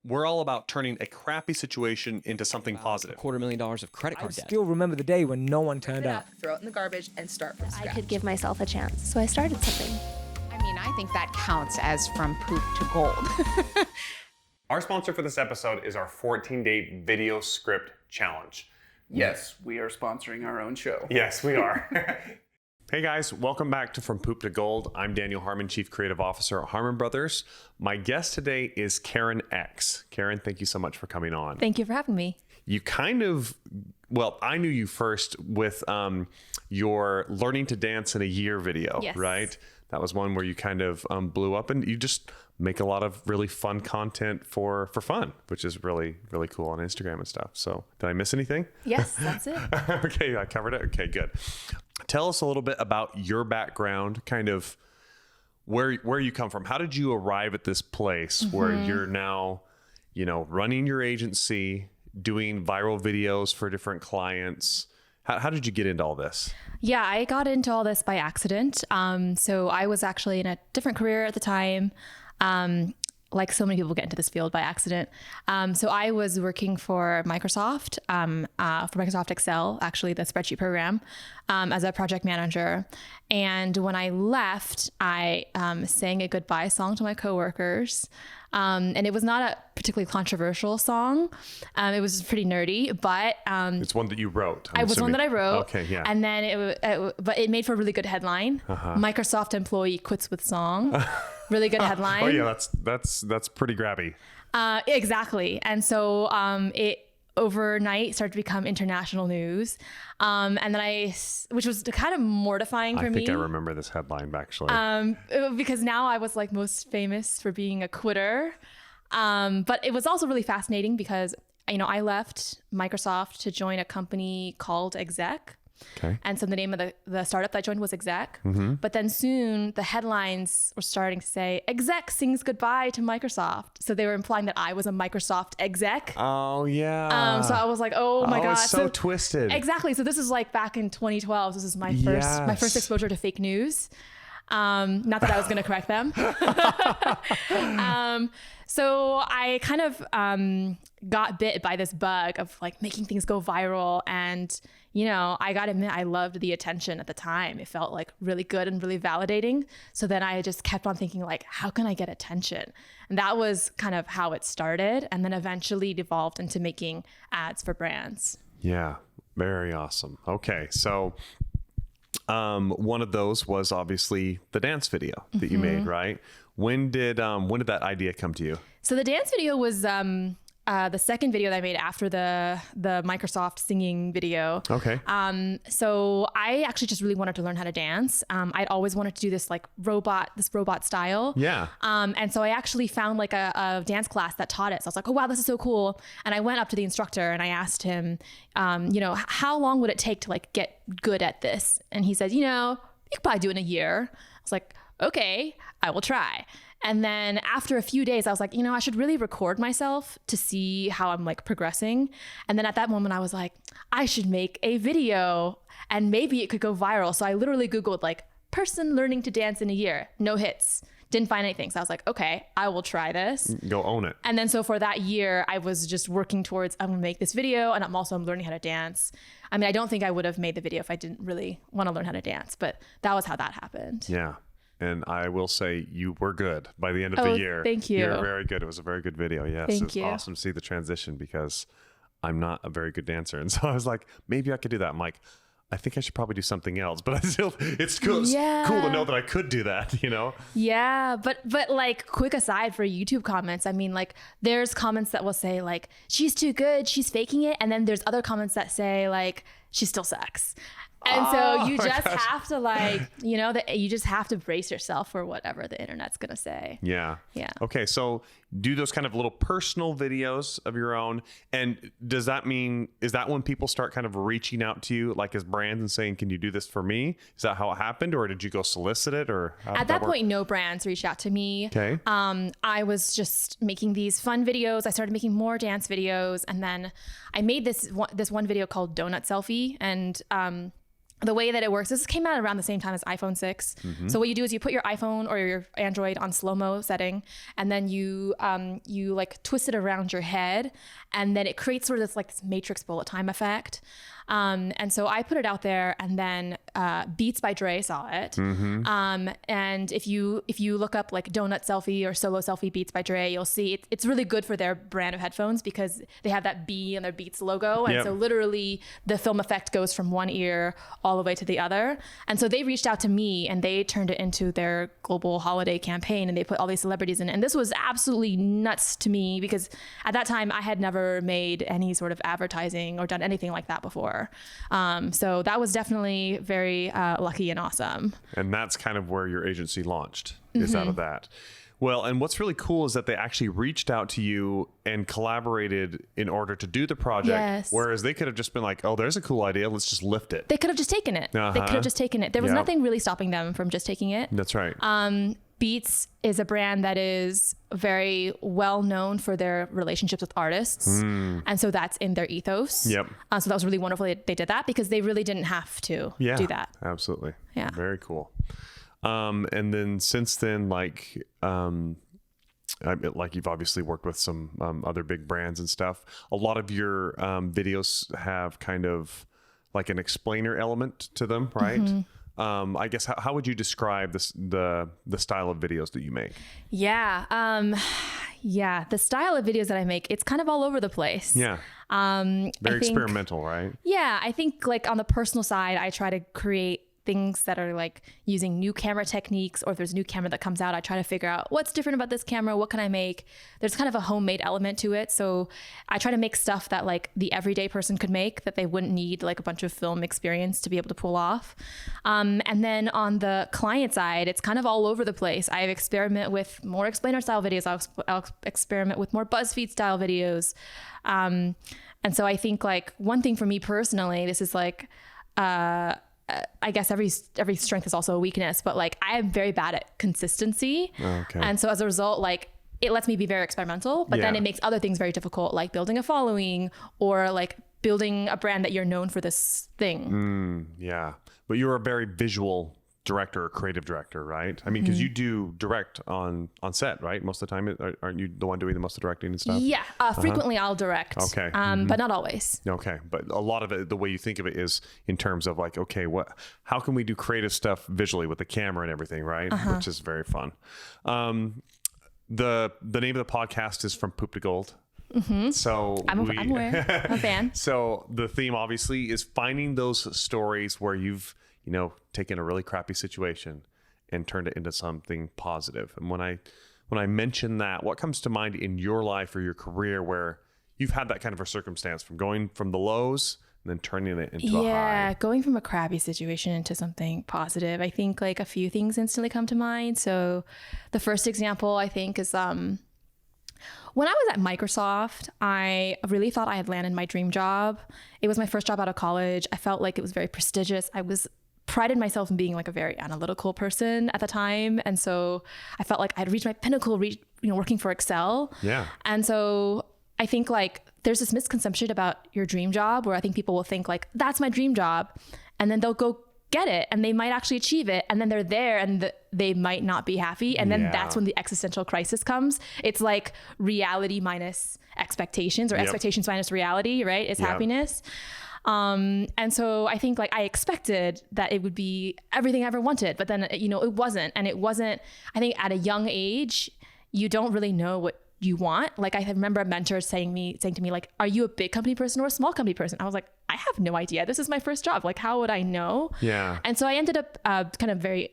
We're all about turning a crappy situation into something positive. $250,000 of credit card debt. I still remember the day when no one turned up. Throw it in the garbage and start from scratch. I could give myself a chance, so I started something. I mean, I think that counts as from poop to gold. Our sponsor for this episode is our 14-day video script challenge. Yes, we are sponsoring our own show. Yes, we are. Hey guys, welcome back to From Poop to Gold. I'm Daniel Harmon, Chief Creative Officer at Harmon Brothers. My guest today is Karen X. Karen, thank you so much for coming on. Thank you for having me. You I knew you first with your Learning to Dance in a Year video, Yes. right? That was one where you kind of blew up, and you just make a lot of really fun content for fun, which is really, really cool on Instagram and stuff. So did I miss anything? Yes, that's it. Okay, I covered it. Okay, good. Tell us a little bit about your background, kind of where you come from. How did you arrive at this place where you're now, running your agency, doing viral videos for different clients? How did you get into all this? Yeah, I got into all this by accident. So I was actually in a different career at the time. Like so many people get into this field by accident. So I was working for Microsoft, for Microsoft Excel, actually the spreadsheet program, as a project manager. And when I left, I sang a goodbye song to my coworkers. And it was not a particularly controversial song. It was pretty nerdy, but It's one that you wrote. It was one that I wrote. Okay, yeah. And then but it made for a really good headline. Microsoft employee quits with song. Really good headline. Oh yeah, that's pretty grabby. Exactly. And so it overnight started to become international news. And then which was kind of mortifying for me. I think I remember this headline actually. Because now I was like most famous for being a quitter. But it was also really fascinating because, I left Microsoft to join a company called Exec. Okay. And so the name of the startup that I joined was Exec. But then soon the headlines were starting to say, Exec sings goodbye to Microsoft. So they were implying that I was a Microsoft exec. Oh, yeah. So I was like, oh my God. It's so twisted. Exactly. So this is like back in 2012. This is my first exposure to fake news. Not that I was going to correct them. So I kind of got bit by this bug of like making things go viral. And, I got to admit, I loved the attention at the time. It felt like really good and really validating. So then I just kept on thinking like, how can I get attention? And that was kind of how it started. And then eventually it evolved into making ads for brands. Yeah, very awesome. Okay, so one of those was obviously the dance video that you made, right? When did that idea come to you? So the dance video was the second video that I made after the Microsoft singing video. Okay. So I actually just really wanted to learn how to dance. I'd always wanted to do this like robot style. Yeah. And so I actually found like a dance class that taught it. So I was like, oh wow, this is so cool. And I went up to the instructor and I asked him, how long would it take to like get good at this? And he said, you could probably do it in a year. I was like, okay, I will try. And then after a few days, I was like, I should really record myself to see how I'm like progressing. And then at that moment, I was like, I should make a video and maybe it could go viral. So I literally Googled like person learning to dance in a year, no hits, didn't find anything. So I was like, okay, I will try this. Go own it. And then so for that year, I was just working towards, I'm gonna make this video and I'm learning how to dance. I mean, I don't think I would have made the video if I didn't really want to learn how to dance, but that was how that happened. Yeah. And I will say you were good by the end of the year. Thank you. You're very good. It was a very good video. Yes. Thank you. It's awesome to see the transition because I'm not a very good dancer. And so I was like, maybe I could do that. I'm like, I think I should probably do something else, but it's cool. Yeah. It's cool to know that I could do that, Yeah. But like quick aside for YouTube comments, I mean, like there's comments that will say like, she's too good, she's faking it. And then there's other comments that say like, she still sucks. And so you just have to like, you just have to brace yourself for whatever the internet's going to say. Yeah. Yeah. Okay. So do those kind of little personal videos of your own. And does that mean, is that when people start kind of reaching out to you like as brands and saying, can you do this for me? Is that how it happened? Or did you go solicit it? Or at that point, no brands reached out to me. Okay. I was just making these fun videos. I started making more dance videos. And then I made this one video called Donut Selfie. And the way that it works, this came out around the same time as iPhone 6. So what you do is you put your iPhone or your Android on slow-mo setting, and then you like twist it around your head, and then it creates sort of this matrix bullet time effect. And so I put it out there, and then Beats by Dre saw it. And if you look up like Donut Selfie or Solo Selfie Beats by Dre, you'll see it's really good for their brand of headphones because they have that B in their Beats logo. And so literally the film effect goes from one ear all the way to the other. And so they reached out to me, and they turned it into their global holiday campaign, and they put all these celebrities in it. And this was absolutely nuts to me because at that time I had never made any sort of advertising or done anything like that before. So that was definitely very lucky and awesome. And that's kind of where your agency launched, is out of that. Well, and what's really cool is that they actually reached out to you and collaborated in order to do the project. Yes. Whereas they could have just been like, oh, there's a cool idea, let's just lift it. They could have just taken it. They could have just taken it. There was nothing really stopping them from just taking it. That's right. Beats is a brand that is very well known for their relationships with artists. And so that's in their ethos. So that was really wonderful they did that because they really didn't have to do that. Absolutely. Yeah. Very cool. And then since then, like you've obviously worked with some other big brands and stuff. A lot of your videos have kind of like an explainer element to them, right? I guess how would you describe this the style of videos that you make? The style of videos that I make, it's kind of all over the place. Very experimental, right? I think like on the personal side, I try to create things that are like using new camera techniques, or if there's a new camera that comes out, I try to figure out what's different about this camera, what can I make. There's kind of a homemade element to it, so I try to make stuff that like the everyday person could make, that they wouldn't need like a bunch of film experience to be able to pull off. And then on the client side, it's kind of all over the place. I experiment with more explainer style videos. I'll experiment with more BuzzFeed style videos. And so I think like one thing for me personally, this is like I guess every strength is also a weakness, but like I am very bad at consistency. And so as a result, like it lets me be very experimental, but then it makes other things very difficult, like building a following or like building a brand that you're known for this thing. But you're a very visual director or creative director, right? I mean, because you do direct on set, right? Most of the time, aren't you the one doing the most of the directing and stuff? Frequently I'll direct, but not always. But a lot of it, the way you think of it is in terms of like, okay, how can we do creative stuff visually with the camera and everything, right? Which is very fun. The name of the podcast is From Poop to Gold. So I'm aware. I'm a fan. So the theme obviously is finding those stories where you've taken a really crappy situation and turned it into something positive. And when I mention that, what comes to mind in your life or your career where you've had that kind of a circumstance from going from the lows and then turning it into a high? Going from a crappy situation into something positive. I think like a few things instantly come to mind. So the first example I think is when I was at Microsoft, I really thought I had landed my dream job. It was my first job out of college. I felt like it was very prestigious. I prided myself in being like a very analytical person at the time. And so I felt like I'd reached my pinnacle, working for Excel. And so I think like there's this misconception about your dream job where I think people will think like, that's my dream job. And then they'll go get it and they might actually achieve it. And then they're there and they might not be happy. And then that's when the existential crisis comes. It's like reality minus expectations, or expectations minus reality, right? It's happiness. And so I think like I expected that it would be everything I ever wanted, but then, it wasn't. And it wasn't, I think at a young age, you don't really know what you want. Like I remember a mentor saying to me, like, are you a big company person or a small company person? I was like, I have no idea. This is my first job. Like, how would I know? And so I ended up kind of very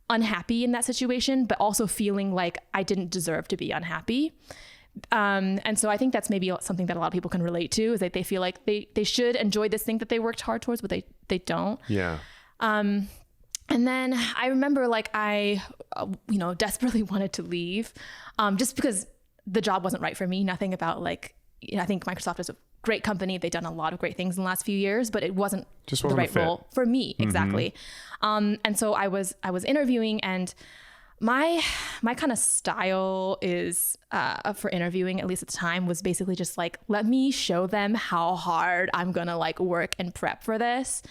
unhappy in that situation, but also feeling like I didn't deserve to be unhappy. And so I think that's maybe something that a lot of people can relate to, is that they feel like they should enjoy this thing that they worked hard towards, but they don't. And then I remember like I, desperately wanted to leave, just because the job wasn't right for me. Nothing about like, I think Microsoft is a great company. They've done a lot of great things in the last few years, but it wasn't the right role for me. Exactly. And so I was interviewing, and My kind of style is for interviewing, at least at the time, was basically just like, let me show them how hard I'm gonna like work and prep for this.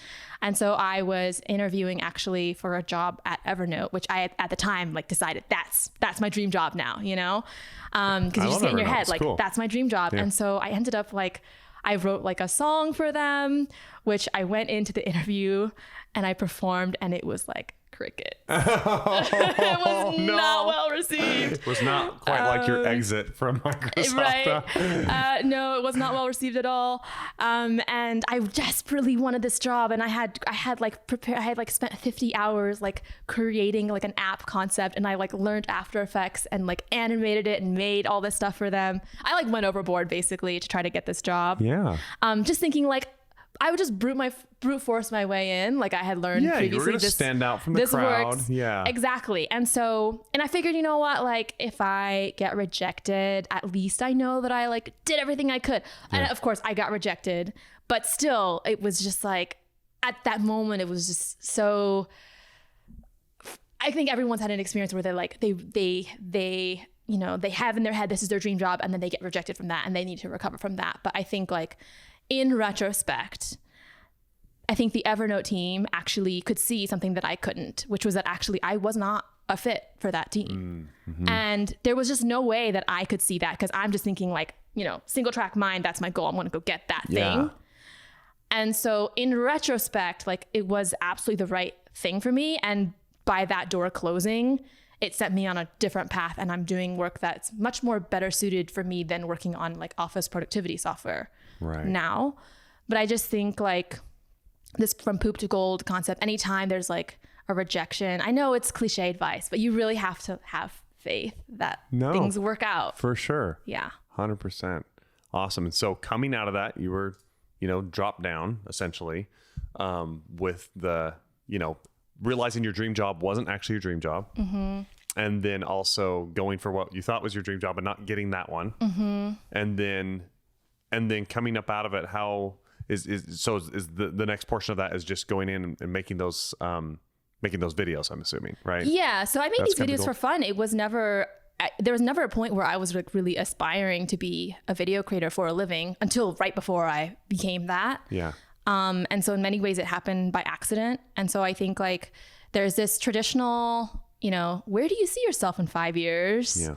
And so I was interviewing actually for a job at Evernote, which I at the time like decided that's my dream job now, you know, because you just get in your head like that's my dream job. And so I ended up like, I wrote like a song for them, which I went into the interview and I performed, and it was like cricket. It was not well received. It was not quite like your exit from Microsoft. Right. No, it was not well received at all. And I desperately wanted this job, and I had spent 50 hours like creating like an app concept, and I like learned After Effects and like animated it and made all this stuff for them. I like went overboard basically to try to get this job. Yeah. Just thinking like I would just brute force my way in, like I had learned previously. You were gonna stand out from the crowd. Works. Yeah, exactly. And I figured, you know what, like if I get rejected, at least I know that I like did everything I could. Yeah. And of course I got rejected, but still it was just like at that moment it was just so. I think everyone's had an experience where they're like they you know, they have in their head this is their dream job, and then they get rejected from that and they need to recover from that. But I think like in retrospect, I think the Evernote team actually could see something that I couldn't, which was that actually I was not a fit for that team. Mm-hmm. And there was just no way that I could see that, because I'm just thinking like, you know, single track mind, that's my goal. I'm going to go get that thing. And so in retrospect, like it was absolutely the right thing for me. And by that door closing, it set me on a different path, and I'm doing work that's much more better suited for me than working on like office productivity software now. But I just think like this from poop to gold concept, anytime there's like a rejection, I know it's cliche advice, but you really have to have faith that things work out. For sure. Yeah. 100%. Awesome. And so coming out of that, you were, you know, dropped down essentially with the, you know, realizing your dream job wasn't actually your dream job. Mm-hmm. And then also going for what you thought was your dream job and not getting that one. Mm-hmm. And then coming up out of it, how is the next portion of that is just going in and making those videos, I'm assuming, right? Yeah. So I made these videos for fun. It was never, there was never a point where I was like really aspiring to be a video creator for a living until right before I became that. Yeah. And so in many ways it happened by accident. And so I think like there's this traditional, you know, where do you see yourself in 5 years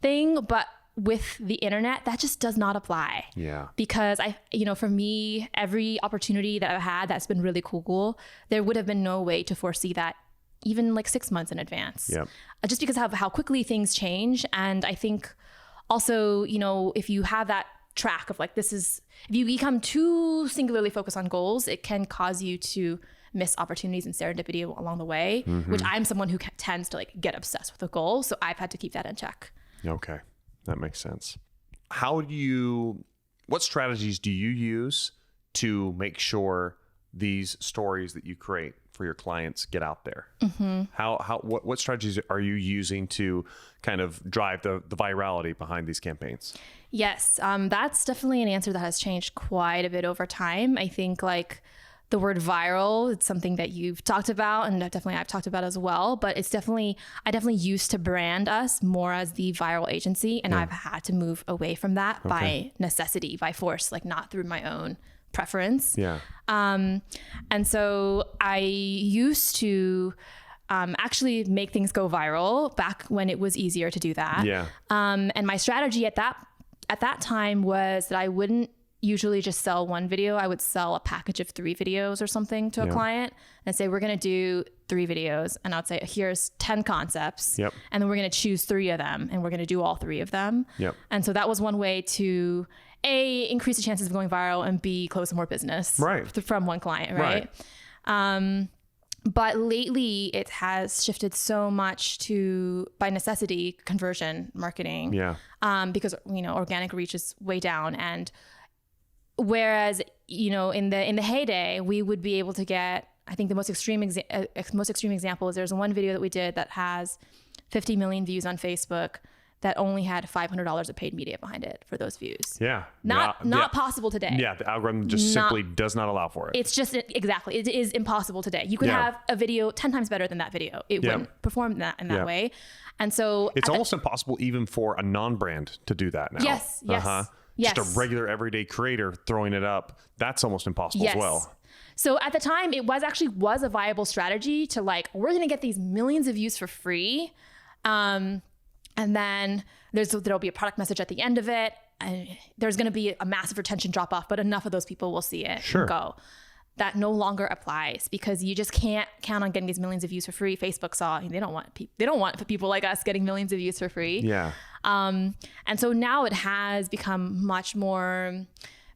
thing? But with the internet, that just does not apply. Yeah. Because for me, every opportunity that I've had that's been really cool, there would have been no way to foresee that even like 6 months in advance. Yeah. Just because of how quickly things change. And I think also, you know, if you have that track of like, if you become too singularly focused on goals, it can cause you to miss opportunities and serendipity along the way, which I'm someone who tends to like get obsessed with a goal. So I've had to keep that in check. Okay. That makes sense. What strategies do you use to make sure these stories that you create for your clients get out there? Mm-hmm. What strategies are you using to kind of drive the virality behind these campaigns? Yes, that's definitely an answer that has changed quite a bit over time. I think like the word viral, it's something that you've talked about and definitely I've talked about as well, but I definitely used to brand us more as the viral agency, and I've had to move away from that by necessity, by force, like not through my own preference. Yeah. And so I used to actually make things go viral back when it was easier to do that. Yeah. And my strategy at that time was that I wouldn't usually just sell one video. I would sell a package of 3 videos or something to a client and say, we're going to do 3 videos. And I'd say, here's 10 concepts. Yep. And then we're going to choose 3 of them and we're going to do all 3 of them. Yep. And so that was one way to A, increase the chances of going viral, and B, close more business from one client. Right. But lately it has shifted so much to, by necessity, conversion marketing. Yeah. Because, you know, organic reach is way down. And whereas, you know, in the heyday, we would be able to get, I think the most extreme example is there's one video that we did that has 50 million views on Facebook that only had $500 of paid media behind it for those views. Yeah. Not possible today. Yeah. The algorithm just simply does not allow for it. It's just, exactly. It is impossible today. You could have a video 10 times better than that video. It wouldn't perform in that way. And so it's almost impossible even for a non-brand to do that now. Yes. Yes. Just a regular everyday creator throwing it up. That's almost impossible as well. So at the time, it was a viable strategy to like, we're going to get these millions of views for free. And then there'll be a product message at the end of it. And there's going to be a massive retention drop off, but enough of those people will see it and go. That no longer applies because you just can't count on getting these millions of views for free. Facebook saw they don't want people like us getting millions of views for free. Yeah. And so now it has become much more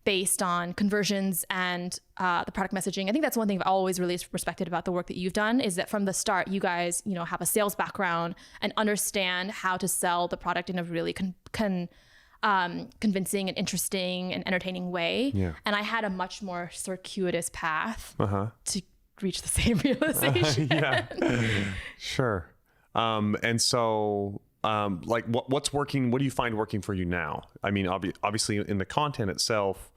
based on conversions and the product messaging. I think that's one thing I've always really respected about the work that you've done is that from the start, you guys, have a sales background and understand how to sell the product in a really convincing and interesting and entertaining way. Yeah. And I had a much more circuitous path to reach the same realization. Sure. And so like what's working? What do you find working for you now? I mean, obviously in the content itself,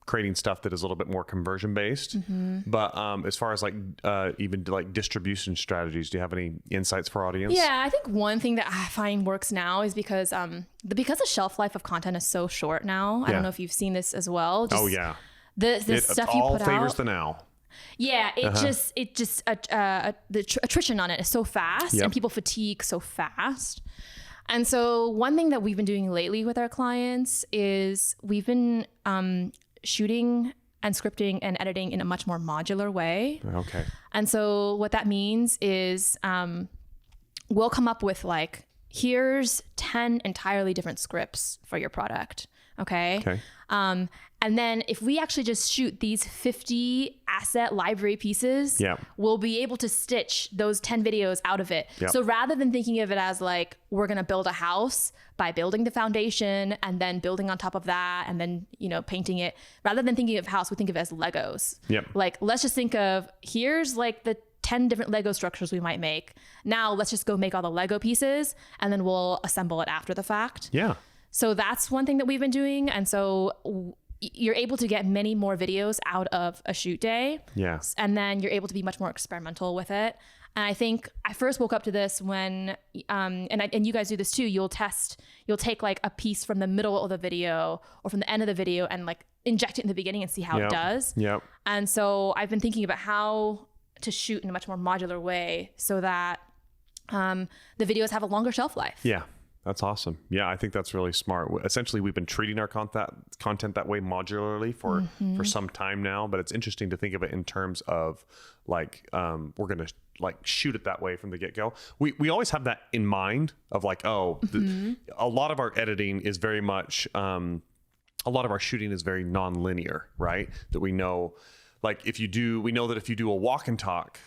creating stuff that is a little bit more conversion based, but as far as like even like distribution strategies, do you have any insights for our audience? Yeah, I think one thing that I find works now is because the shelf life of content is so short now. I don't know if you've seen this as well. The stuff you put out favors the now. Yeah, the attrition on it is so fast and people fatigue so fast. And so one thing that we've been doing lately with our clients is we've been shooting and scripting and editing in a much more modular way. Okay. And so what that means is we'll come up with like, here's 10 entirely different scripts for your product. Okay. And then if we actually just shoot these 50 asset library pieces, we'll be able to stitch those 10 videos out of it. So rather than thinking of it as like, we're going to build a house by building the foundation and then building on top of that and then, painting it, rather than thinking of house, we think of it as Legos. Like, let's just think of here's like the 10 different Lego structures we might make. Now let's just go make all the Lego pieces and then we'll assemble it after the fact. So that's one thing that we've been doing. And so you're able to get many more videos out of a shoot day. And then you're able to be much more experimental with it. And I think I first woke up to this when, and you guys do this too, you'll take like a piece from the middle of the video or from the end of the video and like inject it in the beginning and see how it does. And so I've been thinking about how to shoot in a much more modular way so that the videos have a longer shelf life. That's awesome. Yeah, I think that's really smart. Essentially, we've been treating our content that way modularly for some time now, but it's interesting to think of it in terms of like, we're going to like shoot it that way from the get-go. We always have that in mind of like, a lot of our editing is very much, a lot of our shooting is very non-linear, right? That we know, like we know that if you do a walk and talk,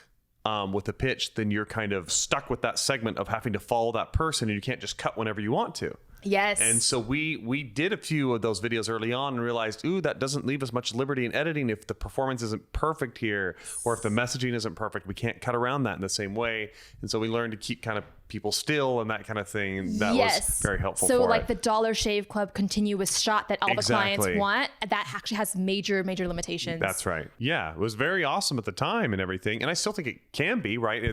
with a pitch, then you're kind of stuck with that segment of having to follow that person and you can't just cut whenever you want to. Yes. And so we did a few of those videos early on and realized, that doesn't leave us much liberty in editing. If the performance isn't perfect here, or if the messaging isn't perfect, we can't cut around that in the same way. And so we learned to keep kind of people still and that kind of thing. And that was very helpful. So like the Dollar Shave Club continuous shot that all the clients want, that actually has major limitations. That's right. Yeah. It was very awesome at the time and everything. And I still think it can be, right?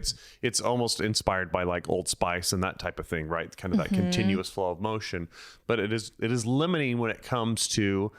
It's almost inspired by like Old Spice and that type of thing, right? Kind of that continuous flow of motion. But it is limiting when it comes to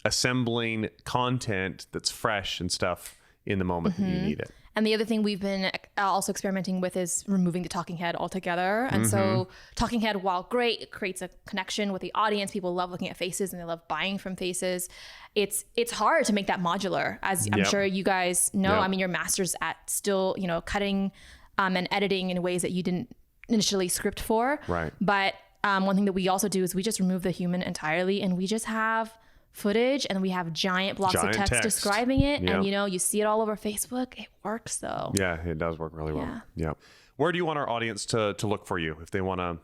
assembling content that's fresh and stuff in the moment that you need it. And the other thing we've been also experimenting with is removing the talking head altogether. And so talking head, while great, it creates a connection with the audience. People love looking at faces and they love buying from faces. It's hard to make that modular, as I'm sure you guys know. I mean, you're masters at still, cutting and editing in ways that you didn't initially script for. Right. But one thing that we also do is we just remove the human entirely and we just have footage and we have giant blocks of text describing it. And you see it all over Facebook. It works though. Yeah, it does work really well. Yeah. Where do you want our audience to look for you if they want to?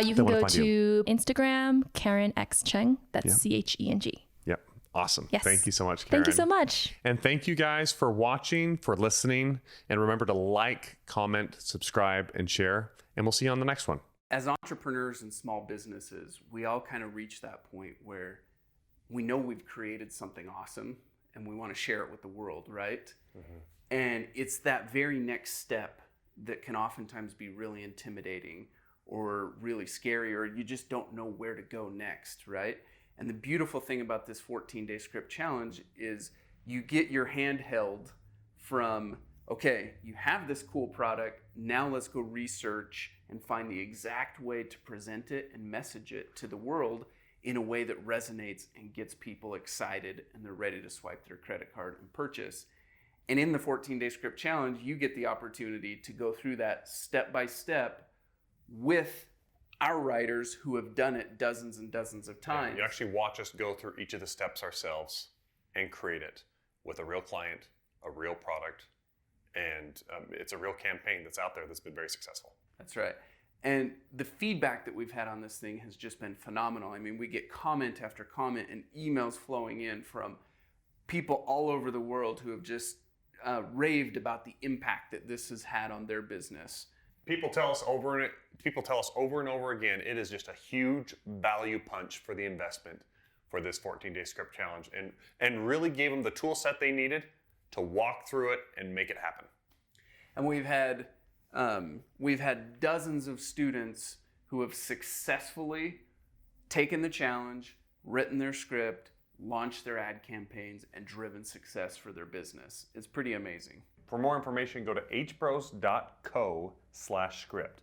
You can go to Instagram, Karen X Cheng. That's CHENG. Yep. Awesome. Yes. Thank you so much, Karen. Thank you so much. And thank you guys for watching, for listening. And remember to like, comment, subscribe, and share. And we'll see you on the next one. as entrepreneurs and small businesses, we all kind of reach that point where we know we've created something awesome and we want to share it with the world, right? And it's that very next step that can oftentimes be really intimidating or really scary, or you just don't know where to go next, right? And the beautiful thing about this 14-day script challenge is you get your hand held from, okay, you have this cool product, now let's go research and find the exact way to present it and message it to the world in a way that resonates and gets people excited and they're ready to swipe their credit card and purchase. And in the 14-day script challenge, you get the opportunity to go through that step by step with our writers who have done it dozens and dozens of times. You actually watch us go through each of the steps ourselves and create it with a real client, a real product, and it's a real campaign that's out there that's been very successful. That's right. And the feedback that we've had on this thing has just been phenomenal. I mean, we get comment after comment and emails flowing in from people all over the world who have just raved about the impact that this has had on their business. People tell us over and over again, it is just a huge value punch for the investment for this 14-day script challenge, and really gave them the tool set they needed to walk through it and make it happen. And we've had dozens of students who have successfully taken the challenge, written their script, launched their ad campaigns, and driven success for their business. It's pretty amazing. For more information, go to hbros.co/script.